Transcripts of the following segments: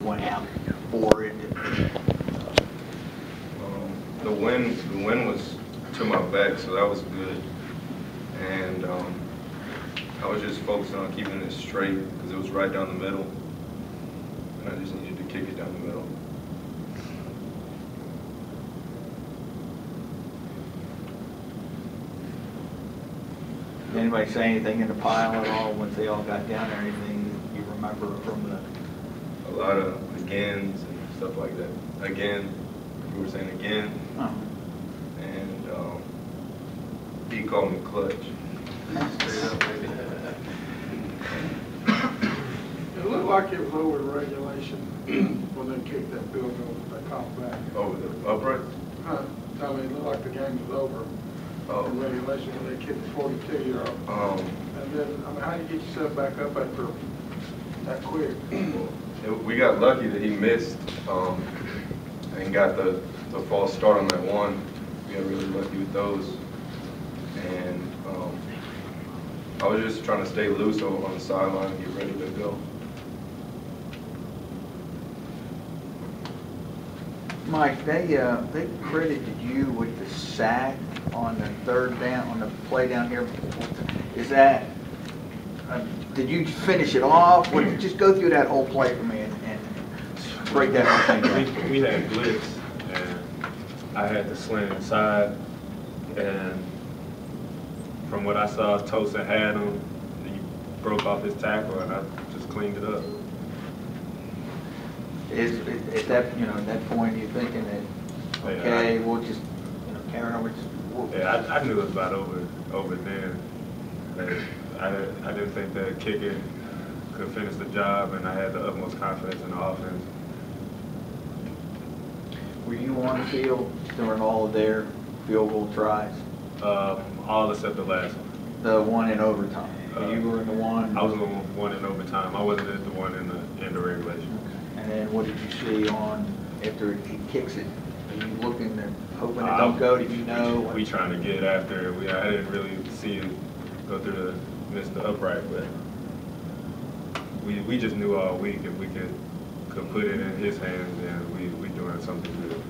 went out for it? The wind was to my back, so that was good. And I was just focusing on keeping it straight because it was right down the middle, and I just needed to kick it down the middle. Did anybody say anything in the pile at all once they all got down there? Anything you remember from the? A lot of agains and stuff like that. Again, we were saying again, and he called me clutch. It looked like it was over the regulation when they kicked that field goal. They called back. Over the upright? I mean, it looked like the game was over. In regulation when they kicked the 42-year-old. And then, I mean, how do you get yourself back up after that quick? We got lucky that he missed and got the false start on that one. We got really lucky with those. And I was just trying to stay loose over on the sideline and get ready to go. Mike, they credited you with the sack on the third down, on the play down here. Is that, did you finish it off? Or just go through that whole play for me and break that whole thing down? We had blitz, and I had to slant inside, and from what I saw, Tosa had him, and he broke off his tackle, and I just cleaned it up. Is at that, at that point, you're thinking that, okay, we'll just, carry over. Yeah, I knew it was about over then. I didn't think that kicker could finish the job, and I had the utmost confidence in the offense. Were you on the field during all of their field goal tries? All except the last one. The one in overtime. You were in the one. I was in the one in overtime. I wasn't at the one in the regulation. Okay. And then what did you see on after he kicks it? Are you looking at hoping it don't go? Did you know? We trying to get after it. I didn't really see it go through miss the upright, but we just knew all week if we could put it in his hands, then we doing something good.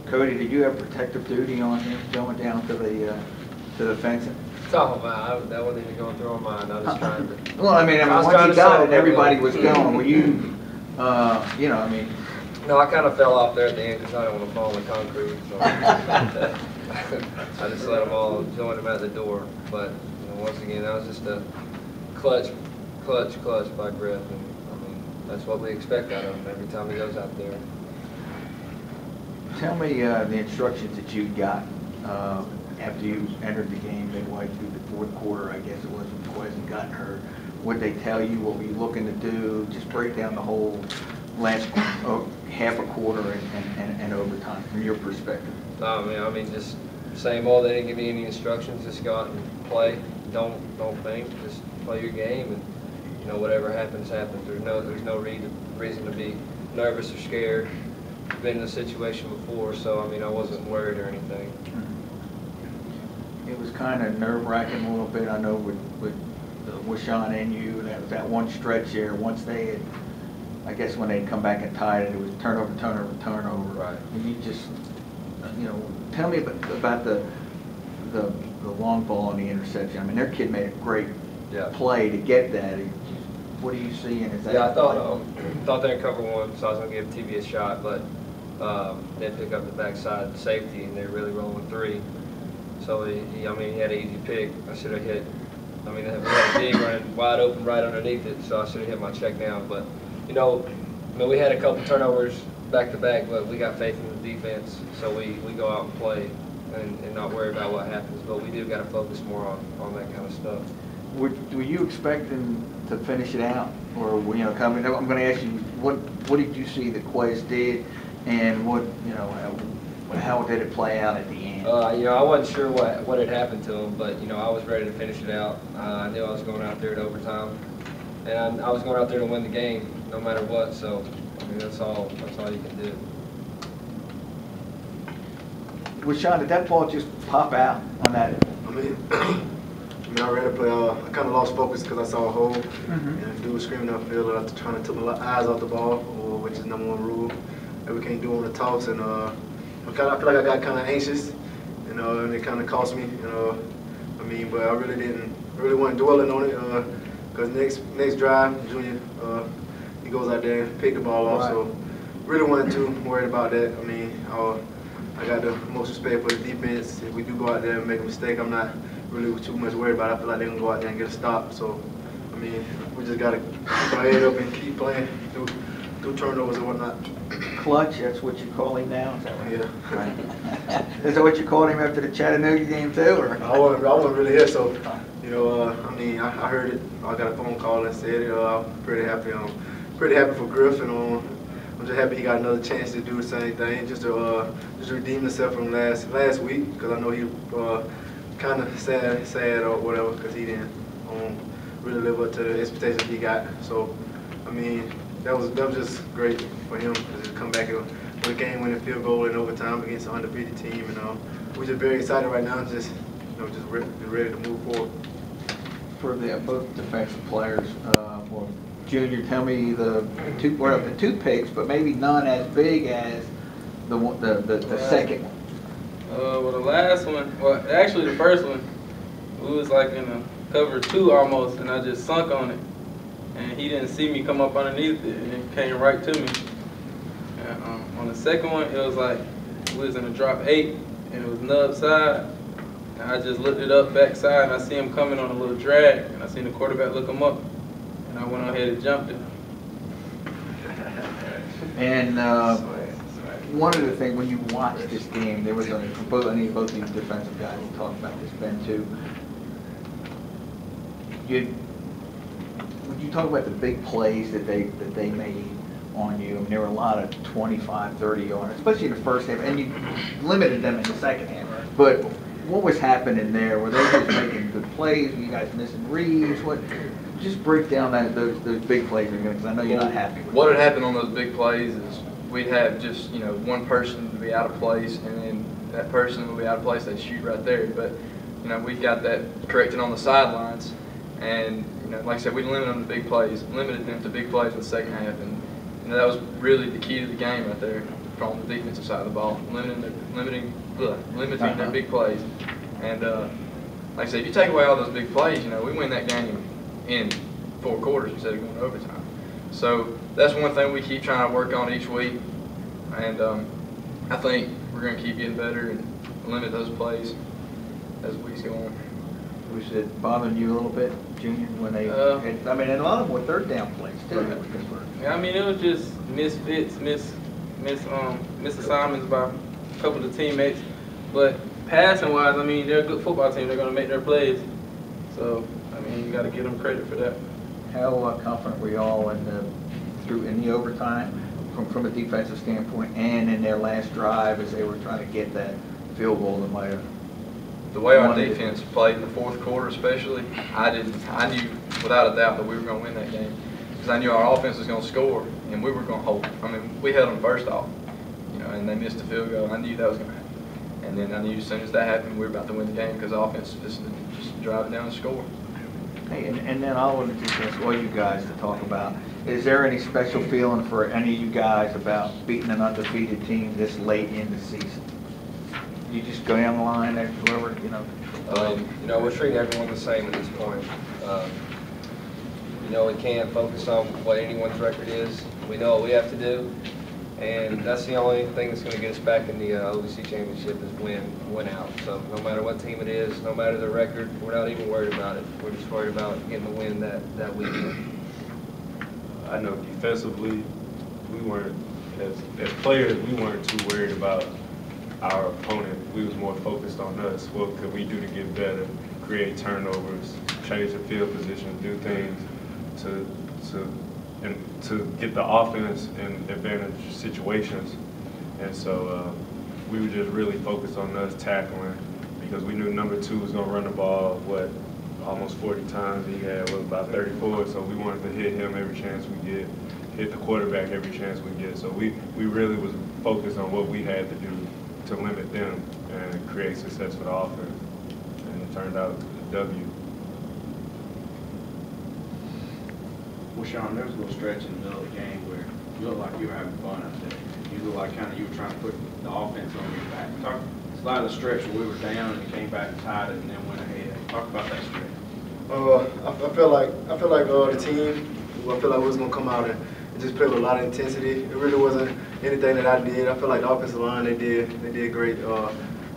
Cody, did you have protective duty on him going down to the fence? Oh man, that wasn't even going through my mind. I was trying to. Well, I mean, once you got it, everybody was going. Were you, I mean. No, I kind of fell off there at the end because I didn't want to fall in the concrete. So I just let them all join him at the door. But once again, that was just a clutch by Griff, and I mean that's what we expect out of him every time he goes out there. Tell me the instructions that you got after you entered the game midway through the fourth quarter. I guess it was when Quez got hurt. What did they tell you? What were you looking to do? Just break down the whole last half a quarter and overtime from your perspective. I mean, just same old. They didn't give me any instructions. Just go out and play. Don't think. Just play your game, and whatever happens, happens. There's no reason to be nervous or scared. I've been in a situation before, so I mean, I wasn't worried or anything. It was kind of nerve-wracking a little bit. I know with Sean and you, that one stretch there. Once they had, I guess when they'd come back and tied it was turnover. Right. And you just, tell me about the long ball and the interception. I mean, their kid made a great play to get that. What are you seeing? Is that I thought they were cover one, so I was going to give TV a shot, but they pick up the backside safety, and they're really rolling three. So he had an easy pick. I should have hit. I mean, they had a D running wide open right underneath it, so I should have hit my check down. But we had a couple turnovers back to back, but we got faith in the defense, so we go out and play and not worry about what happens. But we do got to focus more on that kind of stuff. Were you expecting to finish it out, or coming? I'm going to ask you, what did you see that Quez did, and how did it play out at the end? I wasn't sure what had happened to him, but I was ready to finish it out. I knew I was going out there to overtime, and I was going out there to win the game, no matter what. So I mean, that's all you can do. Well, Sean, did that ball just pop out on that? I mean, I mean, I ran a play. I kind of lost focus because I saw a hole, and a dude was screaming upfield. I was trying to take my eyes off the ball, which is #1 rule that we can't do on the toss. And I feel like I got kind of anxious, and it kind of cost me. I mean, but I really wasn't dwelling on it because next drive, Junior, he goes out there and pick the ball off. So really wasn't too worried about that. I mean, I got the most respect for the defense. If we do go out there and make a mistake, I'm not really too much worried about it. I feel like they're going to go out there and get a stop. So, I mean, we just got to keep our head up and keep playing through turnovers and whatnot. Clutch, that's what you call him now? Is that right? Yeah. Right. Is that what you called him after the Chattanooga game too? Or? I wasn't really here, so, I mean, I heard it. I got a phone call and said it. I'm pretty happy. Pretty happy for Griff, and I'm just happy he got another chance to do the same thing, just to redeem himself from last week, because I know he kind of sad or whatever, because he didn't really live up to the expectations he got. So, I mean, that was just great for him to come back with a game-winning field goal in overtime against an undefeated team, and we're just very excited right now, just ready to move forward. For both defensive players, Junior, tell me the two picks, but maybe none as big as the second one. Well, the last one, well, actually the first one, we was like in a cover 2 almost, and I just sunk on it. And he didn't see me come up underneath it, and it came right to me. And on the second one, it was like, we was in a drop 8, and it was nub side. And I just looked it up backside, and I see him coming on a little drag, and I seen the quarterback look him up. And I went on ahead and jumped it. And one of the things, when you watch this game, there was both these defensive guys who talked about this, Ben too. When you talk about the big plays that they made on you, I mean, there were a lot of 25, 30 yards, especially in the first half, and you limited them in the second half. But what was happening there? Were they just making good plays? Were you guys missing reads? Just break down those big plays again, because I know you're not happy with what had happened on those big plays is we'd have just, one person to be out of place, and then that person would be out of place, they'd shoot right there. But, we got that corrected on the sidelines, and, like I said, we limited them to big plays, limited them to big plays in the second half, and, that was really the key to the game right there from the defensive side of the ball, limiting their big plays. And, like I said, if you take away all those big plays, we win that game in 4 quarters instead of going to overtime. So that's one thing we keep trying to work on each week, and I think we're going to keep getting better and limit those plays as weeks go on. Was it bothering you a little bit, Junior, when they? I mean, and a lot of them were third down plays too. Yeah, I mean, it was just misfits, misassignments by a couple of the teammates. But passing wise, I mean, they're a good football team. They're going to make their plays. So, I mean, you got to give them credit for that. How confident were y'all in the overtime from a defensive standpoint, and in their last drive as they were trying to get that field goal that might have? The way our defense played in the 4th quarter, especially, I knew without a doubt that we were going to win that game, because I knew our offense was going to score and we were going to hold them. I mean, we held them first off, and they missed the field goal. I knew that was going to happen, and then I knew as soon as that happened, we were about to win the game because the offense just drive it down and score. Hey, and then I wanted to ask all you guys to talk about, is there any special feeling for any of you guys about beating an undefeated team this late in the season? You just go down the line, whoever, We're treating everyone the same at this point. We can't focus on what anyone's record is. We know what we have to do, and that's the only thing that's going to get us back in the OVC championship is win out. So no matter what team it is, no matter the record, we're not even worried about it. We're just worried about getting the win that weekend. I know defensively, we weren't, as players, we weren't too worried about our opponent. We was more focused on us. What could we do to get better, create turnovers, change the field position, do things to get the offense in advantage situations. And so we were just really focused on us tackling, because we knew number 2 was going to run the ball, almost 40 times. He had, about 34, so we wanted to hit him every chance we get, hit the quarterback every chance we get. So we really was focused on what we had to do to limit them and create success for the offense. And it turned out a W. Well, Sean, there was a little stretch in the middle of the game where you looked like you were having fun out there. You looked like kind of you were trying to put the offense on your back. It's a lot of the stretch where we were down and came back and tied it and then went ahead. Talk about that stretch. I feel like the team. I feel like we was gonna come out and just play with a lot of intensity. It really wasn't anything that I did. I feel like the offensive line they did great.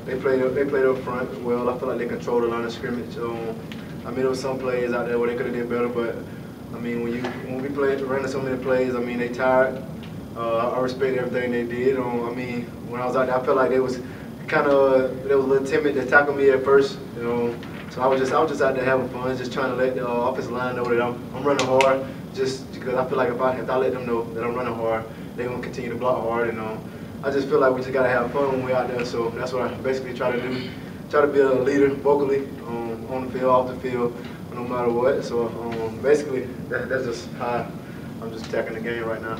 They played up front well. I feel like they controlled the line of scrimmage. I mean, there was some plays out there where they could have did better, but I mean, when we ran so many plays, I mean, they tired. I respect everything they did. I mean, when I was out there, I felt like they was a little timid to tackle me at first. So I was just out there having fun, just trying to let the offensive line know that I'm running hard. Just because I feel like if I let them know that I'm running hard, they're gonna continue to block hard. And I just feel like we just gotta have fun when we're out there. So that's what I basically try to do. Try to be a leader vocally on the field, off the field, no matter what. So basically, that's just how I'm just attacking the game right now.